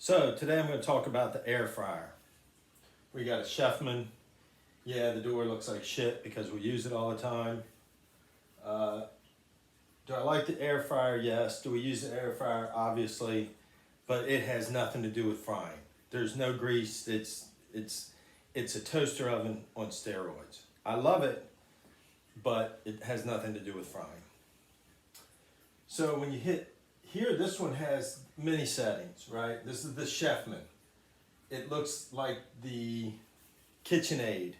So today I'm going to talk about the air fryer. We got a Chefman. Yeah, the door looks like shit because we use it all the time. Do I like the air fryer? Yes. Do we use the air fryer? Obviously, but it has nothing to do with frying. There's no grease. It's a toaster oven on steroids. I love it, but it has nothing to do with frying. So when you hit here, this one has many settings, right? This is the Chefman. It looks like the KitchenAid.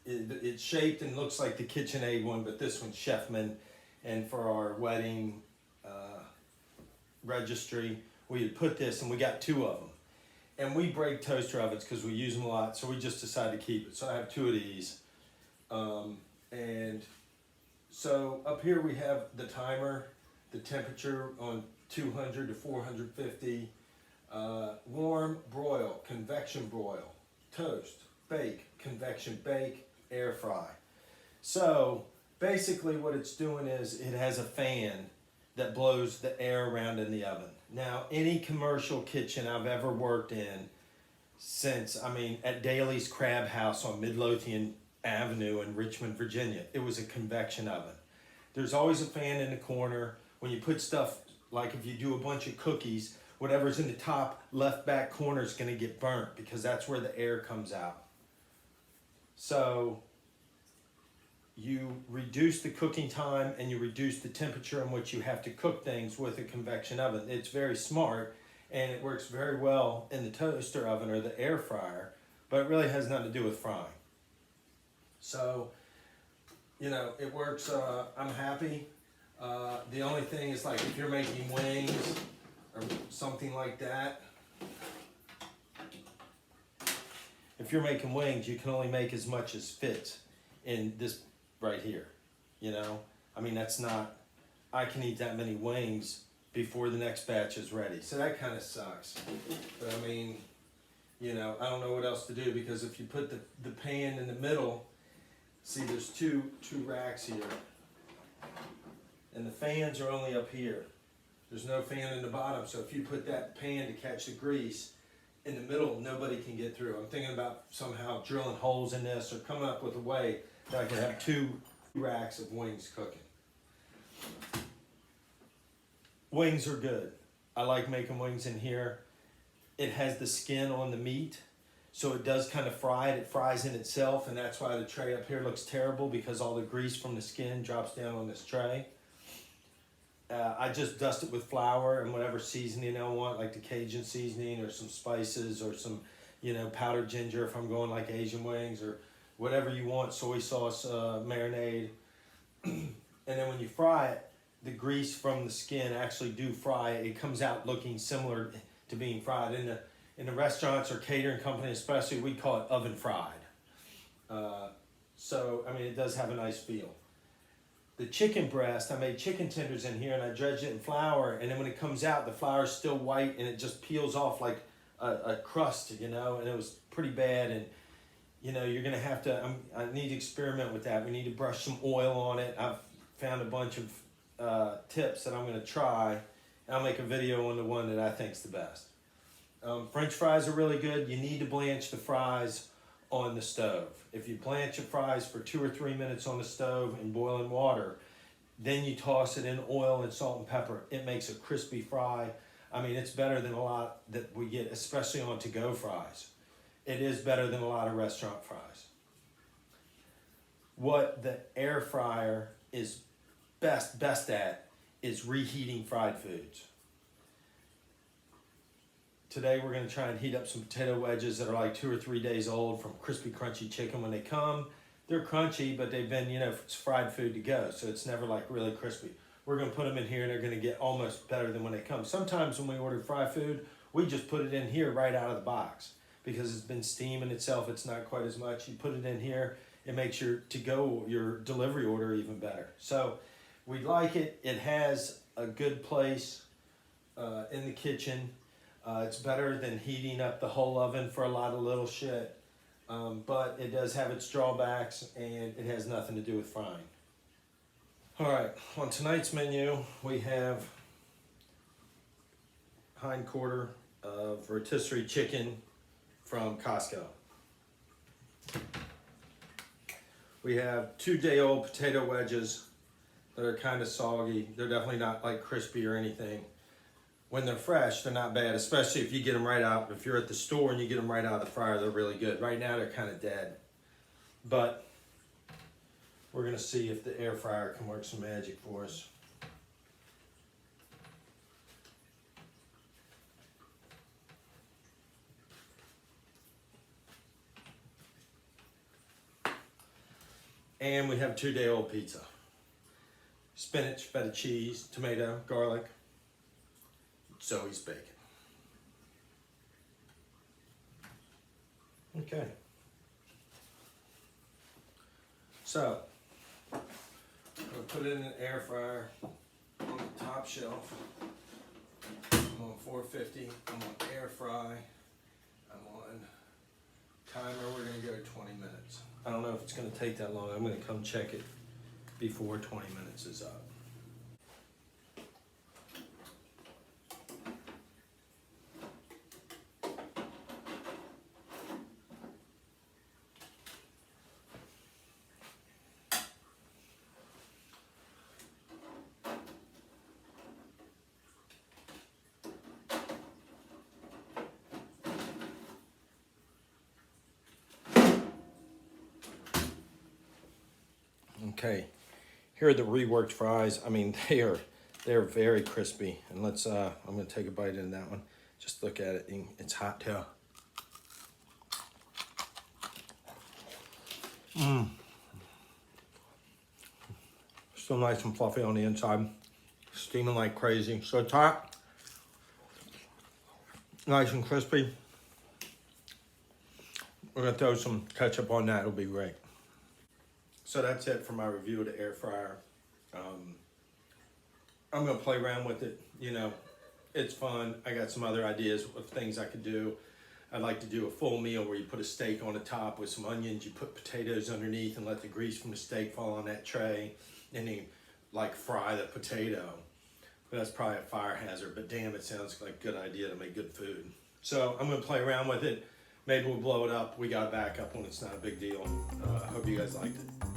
It's shaped and looks like the KitchenAid one, but this one's Chefman. And for our wedding registry, we had put this, and we got two of them. And we break toaster ovens because we use them a lot, so we just decided to keep it. So I have two of these. And so up here we have the timer, the temperature on 200 to 450, warm, broil, convection broil, toast, bake, convection bake, air fry. So basically what it's doing is it has a fan that blows the air around in the oven. Now, any commercial kitchen I've ever worked in since, at Daly's Crab House on Midlothian Avenue in Richmond, Virginia, it was a convection oven. There's always a fan in the corner. When you put stuff, like if you do a bunch of cookies, whatever's in the top left back corner is going to get burnt because that's where the air comes out. So you reduce the cooking time and you reduce the temperature in which you have to cook things with a convection oven. It's very smart and it works very well in the toaster oven or the air fryer, but it really has nothing to do with frying. So, it works. I'm happy. The only thing is, like, if you're making wings or something like that, if you're making wings, you can only make as much as fits in this right here. That's not, I can eat that many wings before the next batch is ready. So that kind of sucks. But I don't know what else to do, because if you put the pan in the middle, see, there's two racks here. And the fans are only up here. There's no fan in the bottom. So if you put that pan to catch the grease in the middle, nobody can get through. I'm thinking about somehow drilling holes in this or coming up with a way that I can have two racks of wings cooking. Wings are good. I like making wings in here. It has the skin on the meat, so it does kind of fry it. It fries in itself, and that's why the tray up here looks terrible, because all the grease from the skin drops down on this tray. I just dust it with flour and whatever seasoning I want, like the Cajun seasoning or some spices or some, powdered ginger if I'm going like Asian wings, or whatever you want, soy sauce, marinade. And then when you fry it, the grease from the skin actually do fry. It comes out looking similar to being fried. In the restaurants or catering company especially, we call it oven fried. It does have a nice feel. The chicken breast, I made chicken tenders in here and I dredged it in flour, and then when it comes out, the flour is still white and it just peels off like a crust, and it was pretty bad. And you're gonna have to, I need to experiment with that. We need to brush some oil on it. I've found a bunch of tips that I'm gonna try, and I'll make a video on the one that I think's the best. French fries are really good. You need to blanch the fries on the stove. If you blanch your fries for 2 or 3 minutes on the stove in boiling water, then you toss it in oil and salt and pepper, it makes a crispy fry. It's better than a lot that we get, especially on to-go fries. It is better than a lot of restaurant fries. What the air fryer is best at is reheating fried foods. Today we're going to try and heat up some potato wedges that are like 2 or 3 days old from Crispy Crunchy Chicken. When they come, they're crunchy, but they've been, it's fried food to go, so it's never like really crispy. We're going to put them in here and they're going to get almost better than when they come. Sometimes when we order fried food, we just put it in here right out of the box because it's been steaming itself. It's not quite as much. You put it in here, it makes your delivery order even better. So we like it. It has a good place in the kitchen. It's better than heating up the whole oven for a lot of little shit, but it does have its drawbacks, and it has nothing to do with frying. All right, on tonight's menu, we have hind quarter of rotisserie chicken from Costco. We have 2-day-old potato wedges that are kind of soggy. They're definitely not like crispy or anything. When they're fresh, they're not bad, especially if you get them right out. If you're at the store and you get them right out of the fryer, they're really good. Right now, they're kind of dead. But we're gonna see if the air fryer can work some magic for us. And we have 2-day-old pizza. Spinach, feta cheese, tomato, garlic, Zoe's bacon. Okay. So, I'm gonna put it in an air fryer on the top shelf. I'm on 450, I'm on air fry, I'm on timer, we're gonna go 20 minutes. I don't know if it's gonna take that long, I'm gonna come check it before 20 minutes is up. Okay, here are the reworked fries. I mean, they're very crispy. And let's I'm gonna take a bite into that one. Just look at it. It's hot too. Still nice and fluffy on the inside. Steaming like crazy. So it's hot. Nice and crispy. We're gonna throw some ketchup on that. It'll be great. So that's it for my review of the air fryer. I'm gonna play around with it. You know, it's fun. I got some other ideas of things I could do. I'd like to do a full meal where you put a steak on the top with some onions, you put potatoes underneath and let the grease from the steak fall on that tray, and then like fry the potato. But that's probably a fire hazard, but damn, it sounds like a good idea to make good food. So I'm gonna play around with it. Maybe we'll blow it up. We got a backup when it's not a big deal. I hope you guys liked it.